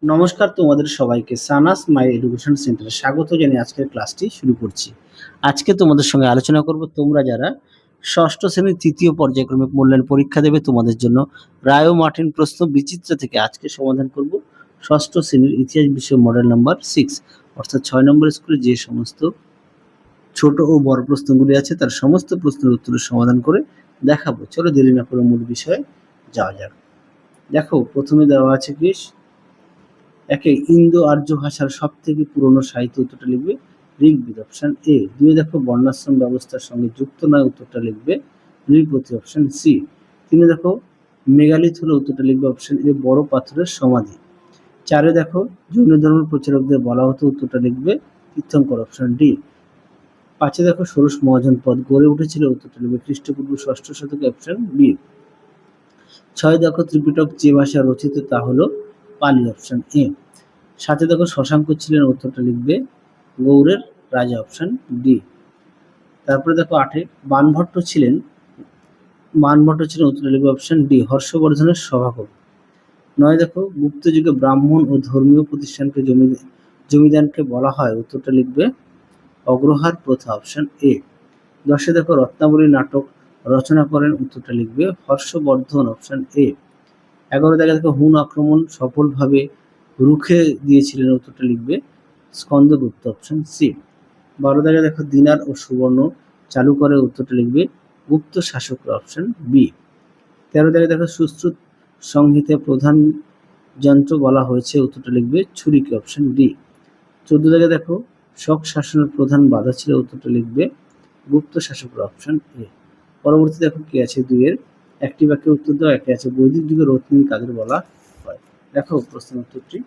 নমস্কার তোমাদের সবাইকে সানাস মাই এডুকেশন সেন্টারে স্বাগত জানিয়ে আজকের ক্লাসটি শুরু করছি। আজকে তোমাদের সঙ্গে আলোচনা করব তোমরা যারা ষষ্ঠ শ্রেণীর তৃতীয় পর্যায়ক্রমিক মূল্যায়ন পরীক্ষা দেবে তোমাদের জন্য রায় ও মার্টিন প্রশ্ন বিচিত্র থেকে আজকে সমাধান করব ষষ্ঠ শ্রেণীর ইতিহাস বিষয় মডেল নাম্বার 6 অর্থাৎ 6 নম্বর স্কুলে যে সমস্ত ছোট ও বড় প্রশ্নগুলি আছে তার সমস্ত প্রশ্নের উত্তরের সমাধান করে দেখাবো। চলো দেরি না করে মূল বিষয়ে যাওয়া যাক। দেখো প্রথমে দেওয়া আছে কি একে ইন্দো আর্য ভাষার সব থেকে পুরনো সাহিত্য উত্তরটা লিখবে ঋগ্বেদ অপশন এ। দুই দেখো বর্ণাশ্রম ব্যবস্থার সঙ্গে যুক্ত নয় উত্তরটা লিখবে নৃপতি অপশন সি। তিনে দেখো মেগালিথ হলো উত্তরটা লিখবে অপশন এ বড় পাথরের সমাধি। চারে দেখো জৈন ধর্ম প্রচারকদের বলা হতো উত্তরটা লিখবে তীর্থঙ্কর অপশন ডি। পাঁচে দেখো ষোড়শ মহাজন পদ গড়ে উঠেছিল উত্তরটা লিখবে খ্রিস্টপূর্ব ষষ্ঠ শতকে অপশন বি। ছয় দেখো ত্রিপিটক যে ভাষা রচিত তা হলো পালি অপশন এ। সাথে দেখো শশাঙ্ক ছিলেন উত্তরটা লিখবে গৌড়ের রাজা অপশন ডি। তারপরে দেখো আটে বানভট্ট ছিলেন উত্তরটা লিখবে অপশন ডি হর্ষবর্ধনের সভাকবি। নয় দেখো গুপ্ত যুগে ব্রাহ্মণ ও ধর্মীয় প্রতিষ্ঠানকে জমিদানকে বলা হয় উত্তরটা লিখবে অগ্রহার প্রথা অপশন এ। দশে দেখো রত্নাবলী নাটক রচনা করেন উত্তরটা লিখবে হর্ষবর্ধন অপশন এ। 11 দেখো হুন আক্রমণ সফলভাবে রুখে দিয়েছিলেন উত্তরটা লিখবে স্কন্দগুপ্ত অপশন সি। 12 দেখো দিনার ও সুবর্ণ চালু করে উত্তরটা লিখবে গুপ্ত শাসকরা অপশন বি। 13 দেখো সুশ্রুত সংহিতে প্রধান যন্ত্র বলা হয়েছে উত্তরটা লিখবে ছুরিকে অপশন ডি। 14 দেখো শক শাসনের প্রধান বাধা ছিল উত্তরটা লিখবে গুপ্ত শাসকরা অপশন এ। পরবর্তী দেখো কি আছে দুইয়ের একটি বাক্যের উত্তর দাও। একে আছে বৈদিক যুগে রত্নী কাদের বলা হয়। দেখো প্রশ্নের উত্তরটি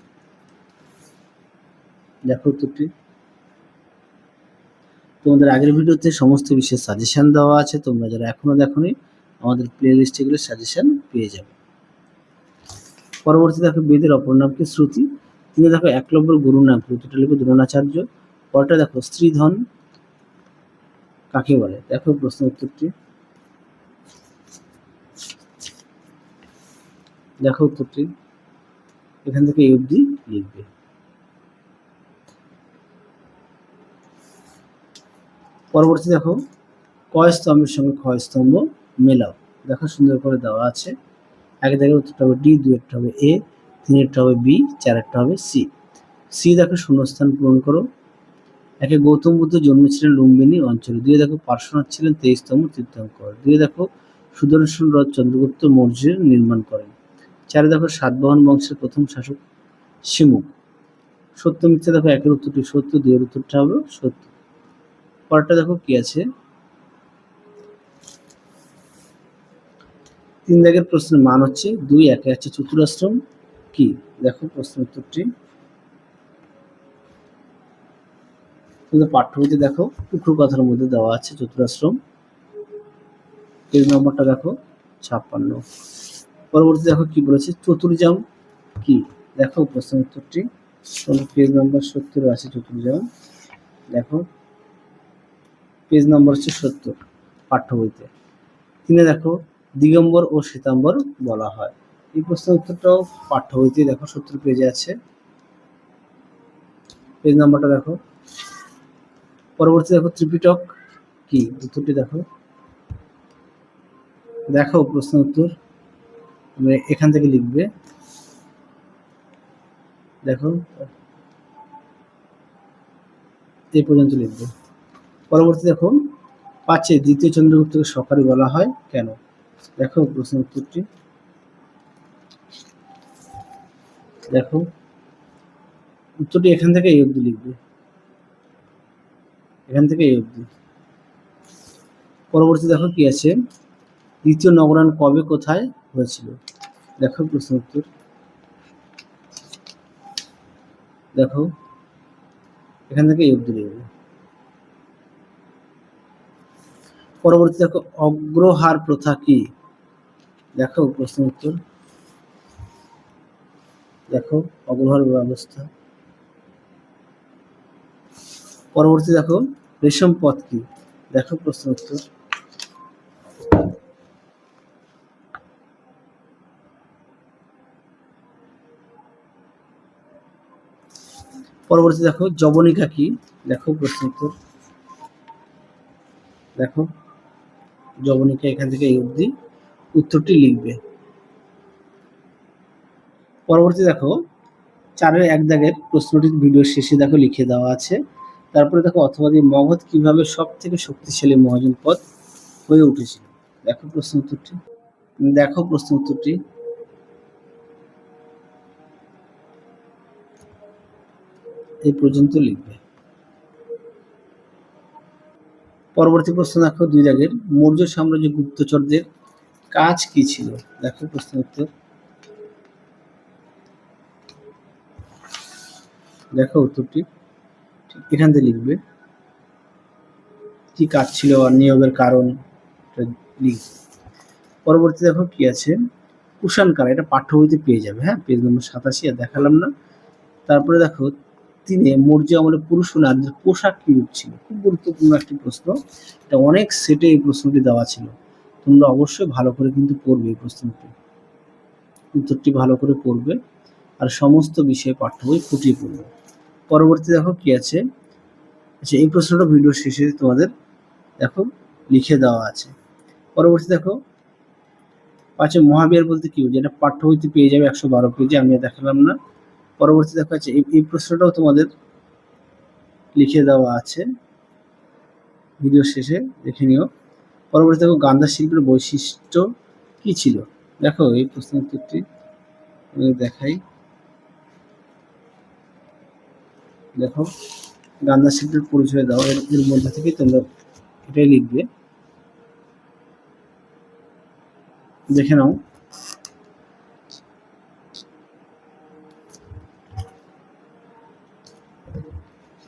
তোমাদের আগের ভিডিওতে সমস্ত বিষয়ের সাজেশন দেওয়া আছে, তোমরা যারা এখনো দেখোনি আমাদের প্লে লিস্টে গেলে সাজেশন পেয়ে যাবে। পরবর্তী দেখো বেদের অপর নাম কি শ্রুতি। তিনি দেখো একলব্যর গুরুর নাম কি উত্তরটা লিখবে দ্রোণাচার্য। পরটা দেখো স্ত্রীধন কাকে বলে। দেখো প্রশ্ন উত্তরটি এখান থেকে এই অবধি লিখবে। পরবর্তী দেখো কয় স্তম্ভের সঙ্গে ক্ষয় স্তম্ভ মেলাও। দেখো সুন্দর করে দেওয়া আছে। একে দেখো উত্তরটা হবে ডি, দুইয়েরটা হবে এ, তিনেরটা হবে বি, চারেরটা হবে সি। সি দেখো শূন্যস্থান পূরণ করো। একে গৌতম বুদ্ধ জন্মেছিলেন লুম্বিনী অঞ্চলে। দুই দেখো পার্শ্বনাথ ছিলেন 23তম তীর্থঙ্কর। দুই দেখো সুদর্শন রথ চন্দ্রগুপ্ত মৌর্যের নির্মাণ করেন। চারে দেখো সাতবাহন বংশের প্রথম শাসক শিমুখ। সত্য মিথ্যা দেখো একের উত্তরটি সত্য, দুইয়ের উত্তরটা হবে সত্য। পরেরটা দেখো কি আছে 3 দাগের প্রশ্নের মান হচ্ছে 2, একে আছে চতুরাশ্রম কি। দেখো প্রশ্নের উত্তরটি কিন্তু পাঠ্য বইতে দেখো টুকরো কথার মধ্যে দেওয়া আছে চতুরাশ্রম। পেজ নম্বরটা দেখো 56। পরবর্তী দেখো কি বলেছে চতুর্জাম কি। দেখো প্রশ্নের উত্তরটি পেজ নম্বর 70 আছে চতুর্জাম। দেখো পেজ নম্বর হচ্ছে 70 পাঠ্য বইতে। তিনে দেখো দিগম্বর ও শ্বেতাম্বর বলা হয়। এই প্রশ্নের উত্তরটাও পাঠ্য বইতে দেখো 70 পেজে আছে। পেজ নাম্বারটা দেখো। পরবর্তী দেখো ত্রিপিটক কি উত্তরটি দেখো প্রশ্নের উত্তর এখান থেকে লিখবে। দেখো এই পর্যন্ত লিখবে। পরবর্তী দেখো 5 দ্বিতীয় চন্দ্রগুপ্তকে সকারি বলা হয় কেন। দেখো প্রশ্নের উত্তরটি দেখো উত্তরটি এখান থেকে এই অবধি লিখবে। পরবর্তী দেখো কি আছে দ্বিতীয় নগরায়ণ কবে কোথায় হয়েছিল। দেখো প্রশ্ন উত্তর দেখো এখান থেকে এই অবধি লিখবে। পরবর্তী দেখো অগ্রহার প্রথা কি। দেখো প্রশ্ন উত্তর দেখো অগ্রহার ব্যবস্থা। পরবর্তী দেখো রেশম পথ কি। দেখো প্রশ্ন উত্তর পরবর্তী দেখো যবনিকা কি, দেখো প্রশ্ন উত্তর, দেখো যবনিকা এখান থেকে এই অবধি উত্তরটি লিখবে। পরবর্তী দেখো 4-এর 1 দাগের প্রশ্নটি ভিডিওর শেষে দেখো লিখে দেওয়া আছে। তারপরে দেখো অথবা দিয়ে মগধ কিভাবে সবথেকে শক্তিশালী মহাজনপদ হয়ে উঠেছিল। দেখো প্রশ্ন উত্তরটি, দেখো প্রশ্ন উত্তরটি, এই পর্যন্ত লিখবে। পরবর্তী প্রশ্ন দেখো 2 দাগের মৌর্য সাম্রাজ্য গুপ্তচরদের কাজ কি ছিল। দেখো প্রশ্ন উত্তর, দেখো উত্তরটি এখান থেকে লিখবে, কি কাজ ছিল আর নিয়োগের কারণ লিখবে। পরবর্তী দেখো কি আছে, কুষাণ কারা, এটা পাঠ্য বইতে পেয়ে যাবে, হ্যাঁ, পেজ নম্বর 87, আর দেখালাম না। তারপরে দেখো 3-এ মৌর্য আমলে পুরুষ ও নারীদের পোশাক কিরূপ ছিল, খুব গুরুত্বপূর্ণ একটি প্রশ্ন, এটা অনেক সেটে এই প্রশ্নটি দেওয়া ছিল। তোমরা অবশ্যই ভালো করে কিন্তু পড়বে এই প্রশ্নটি, উত্তরটি ভালো করে পড়বে আর সমস্ত বিষয়ে পাঠ্য বই খুঁটিয়ে পড়বে। পরবর্তী দেখো কি আছে, আচ্ছা এই প্রশ্নটা ভিডিও শেষে তোমাদের দেখো লিখে দেওয়া আছে। পরবর্তী দেখো 5-এ মহাবীর বলতে কি, যেটা পাঠ্য বইতে পেয়ে যাবে 112 পেজে, আমি দেখালাম না। পরবর্তী দেখো আছে এই প্রশ্নটাও তোমাদের লিখে দেওয়া আছে, ভিডিও শেষে দেখে নিও। পরবর্তী দেখো গান্ধার শিল্পের বৈশিষ্ট্য কি ছিল। দেখো এই প্রশ্নের উত্তরটি দেখাই, দেখো গান্ধার শিল্পের পরিচয় দাও, এর মধ্যে থেকে তোমরা এটাই লিখবে, দেখে নাও।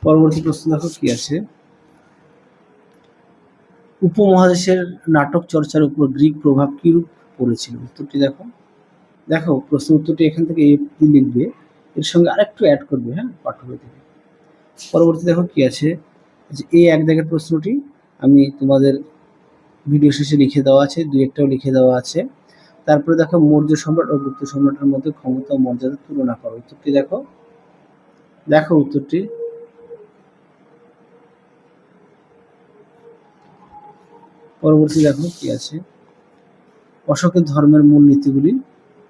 পরবর্তী প্রশ্ন দেখো কি আছে, উপমহাদেশের নাটক চর্চার উপর গ্রিক প্রভাব কিরূপ পড়েছিল। উত্তরটি দেখো, দেখো প্রশ্ন উত্তরটি এখান থেকে লিখবে, এর সঙ্গে আরেকটু অ্যাড করবে, হ্যাঁ, পাঠ্য বই থেকে। পরবর্তী দেখো কি আছে, এই 1 দাগের প্রশ্নটি আমি তোমাদের ভিডিও শেষে লিখে দেওয়া আছে, 2-একটাও লিখে দেওয়া আছে। তারপরে দেখো মৌর্য সম্রাট ও গুপ্ত সম্রাটের মধ্যে ক্ষমতা ও মর্যাদা তুলনা করো। উত্তরটি দেখো, দেখো উত্তরটি, পরবর্তী দেখো কি আছে, অশোকের ধর্মের মূল নীতিগুলি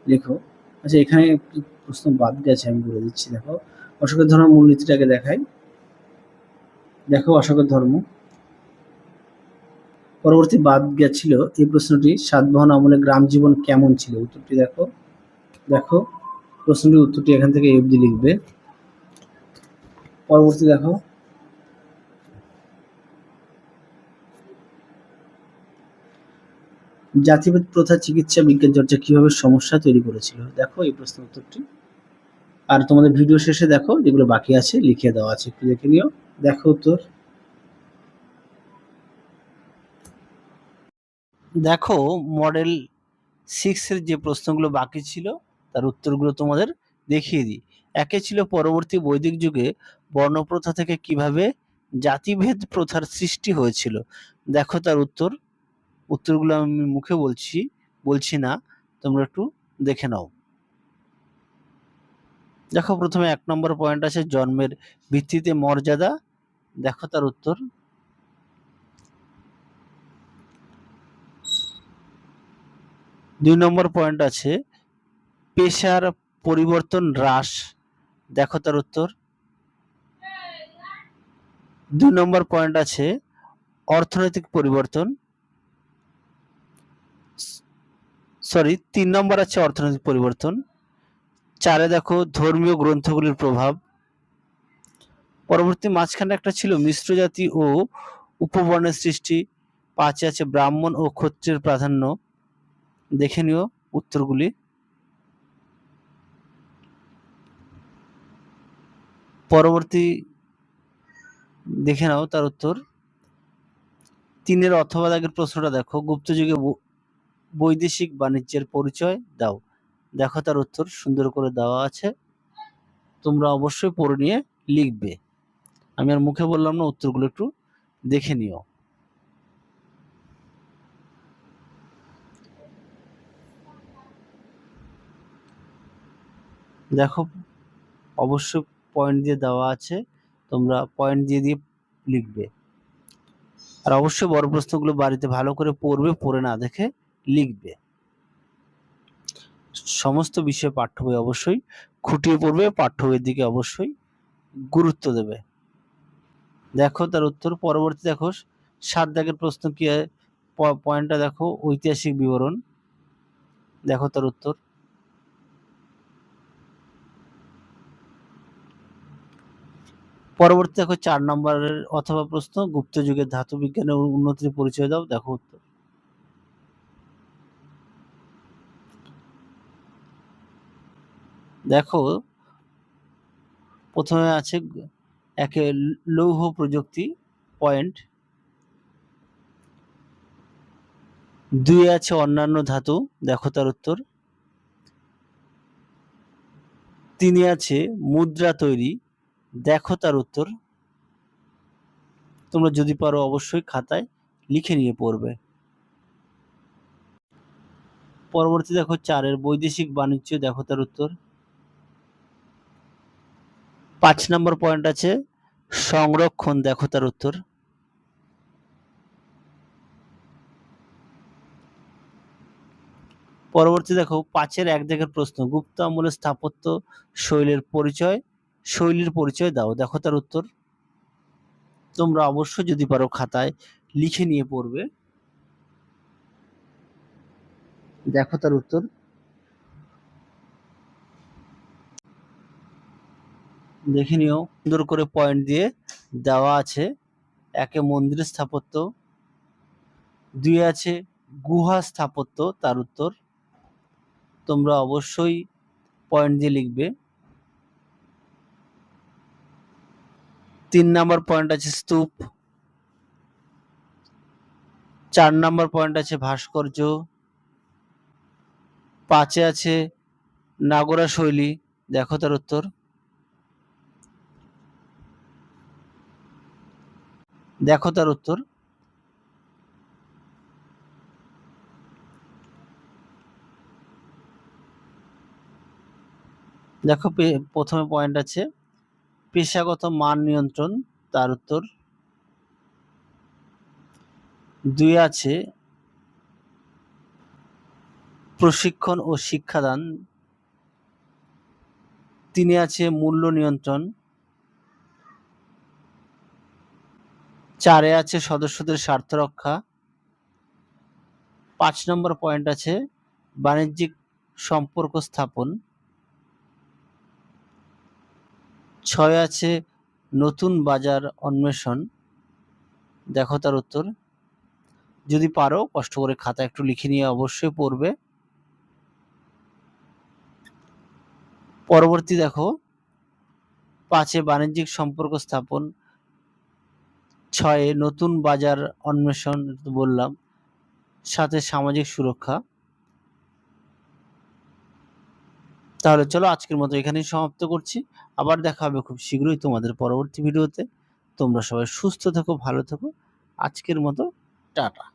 লেখো। আচ্ছা এখানে একটি প্রশ্ন বাদ গেছে, আমি বলে দিচ্ছি, দেখো অশোকের ধর্মের মূল নীতিটাকে দেখাই, দেখো অশোকের ধর্ম। পরবর্তী বাদ গেছিল এই প্রশ্নটি, সাতবাহন আমলে গ্রাম জীবন কেমন ছিল। উত্তরটি দেখো, দেখো প্রশ্নটির উত্তরটি এখান থেকে অবধি লিখবে। পরবর্তী দেখো জাতিভেদ প্রথা চিকিৎসা বিজ্ঞান চর্চা কিভাবে সমস্যা তৈরি করেছিল। দেখো এই প্রশ্নের উত্তরটি, আর তোমাদের ভিডিও শেষে দেখো যেগুলো বাকি আছে লিখে দেওয়া আছে, একটু দেখে নিও। দেখো উত্তর, দেখো মডেল 6-এর যে প্রশ্নগুলো বাকি ছিল তার উত্তরগুলো তোমাদের দেখিয়ে দিই। 1-এ ছিল পরবর্তী বৈদিক যুগে বর্ণপ্রথা থেকে কিভাবে জাতিভেদ প্রথার সৃষ্টি হয়েছিল। দেখো তার উত্তর, উত্তরগুলো আমি মুখে বলছি না, তোমরা একটু দেখে নাও। দেখো প্রথমে 1 নম্বর পয়েন্ট আছে জন্মের ভিত্তিতে মর্যাদা, দেখো তার উত্তর। 2 নম্বর পয়েন্ট আছে পেশার পরিবর্তন হ্রাস, দেখো তার উত্তর। 2 নম্বর পয়েন্ট আছে অর্থনৈতিক পরিবর্তন, 3 নম্বর আছে অর্থনৈতিক পরিবর্তন। 4-এ দেখো ধর্মীয় গ্রন্থগুলির প্রভাব। পরবর্তী মাঝখানে একটা ছিল মিশ্র জাতি ও উপবর্ণের সৃষ্টি। 5-এ আছে ব্রাহ্মণ ও ক্ষত্রিয়ের প্রাধান্য, দেখে নিও উত্তরগুলি। পরবর্তী দেখে নাও তার উত্তর। 3-এর অথবা দাগের প্রশ্নটা দেখো, গুপ্ত যুগে বৈদেশিক বাণিজ্যের পরিচয় দাও, দেখো তার উত্তর সুন্দর করে দেওয়া আছে, তোমরা অবশ্যই পড়ে নিয়ে লিখবে, আমি আর মুখে বললাম না, উত্তরগুলো একটু দেখে নিও। দেখো অবশ্যই পয়েন্ট দিয়ে দেওয়া আছে, তোমরা পয়েন্ট দিয়ে দিয়ে লিখবে। আর অবশ্যই বড় প্রশ্নগুলো বাড়িতে ভালো করে পড়বে, পড়ে না দেখে লিখবে। সমস্ত বিষয়ে পাঠ্য বই অবশ্যই খুঁটিয়ে পড়বে, পাঠ্য বইয়ের দিকে অবশ্যই গুরুত্ব দেবে। দেখো তার উত্তর। পরবর্তী দেখো 7 দাগের প্রশ্ন কি পয়েন্টটা দেখো, ঐতিহাসিক বিবরণ। দেখো তার উত্তর। পরবর্তী দেখো 4 নম্বরের অথবা প্রশ্ন, গুপ্ত যুগের ধাতু বিজ্ঞানের উন্নতির পরিচয় দাও। দেখো উত্তর। দেখো প্রথমে আছে একে লৌহ প্রযুক্তি পয়েন্ট, 2 আছে অন্যান্য ধাতু। দেখো তার উত্তর। 3 আছে মুদ্রা তৈরি। দেখো তার উত্তর। তোমরা যদি পারো অবশ্যই খাতায় লিখে নিয়ে পড়বে। পরবর্তী দেখো 4 বৈদেশিক বাণিজ্য। দেখো তার উত্তর। 5 নম্বর পয়েন্ট আছে সংরক্ষণ। দেখো তার উত্তর। পরবর্তী দেখো 5-এর 1 দাগের প্রশ্ন, গুপ্ত আমলের স্থাপত্য শৈলীর পরিচয় দাও। দেখো তার উত্তর। তোমরা অবশ্যই যদি পারো খাতায় লিখে নিয়ে পড়বে। দেখো তার উত্তর। দেখে নিও, সুন্দর করে পয়েন্ট দিয়ে দেওয়া আছে। 1 মন্দিরের স্থাপত্য, 2 আছে গুহা স্থাপত্য। তার উত্তর। তোমরা অবশ্যই পয়েন্ট দিয়ে লিখবে। 3 নম্বর পয়েন্ট আছে স্তূপ। 4 নম্বর পয়েন্ট আছে ভাস্কর্য। 5-এ আছে নাগরা শৈলী। দেখো তার উত্তর। দেখো তার উত্তর। দেখো প্রথমে পয়েন্ট আছে পেশাগত মান নিয়ন্ত্রণ। তার উত্তর। 2 আছে প্রশিক্ষণ ও শিক্ষাদান। 3 আছে মূল্য নিয়ন্ত্রণ। 4-এ আছে সদস্যদের স্বার্থ রক্ষা। 5 নম্বর পয়েন্ট আছে বাণিজ্যিক সম্পর্ক স্থাপন। 6 আছে নতুন বাজার অন্বেষণ। দেখো তার উত্তর। যদি পারো কষ্ট করে খাতা একটু লিখে নিয়ে অবশ্যই পড়বে। পরবর্তী দেখো 5-এ বাণিজ্যিক সম্পর্ক স্থাপন, 6-এ নতুন বাজার অন্বেষণ বললাম, 7-এ সামাজিক সুরক্ষা। তাহলে চলো আজকের মতো এখানেই সমাপ্ত করছি। আবার দেখা হবে খুব শীঘ্রই তোমাদের পরবর্তী ভিডিওতে। তোমরা সবাই সুস্থ থেকো, ভালো থেকো। আজকের মতো টাটা।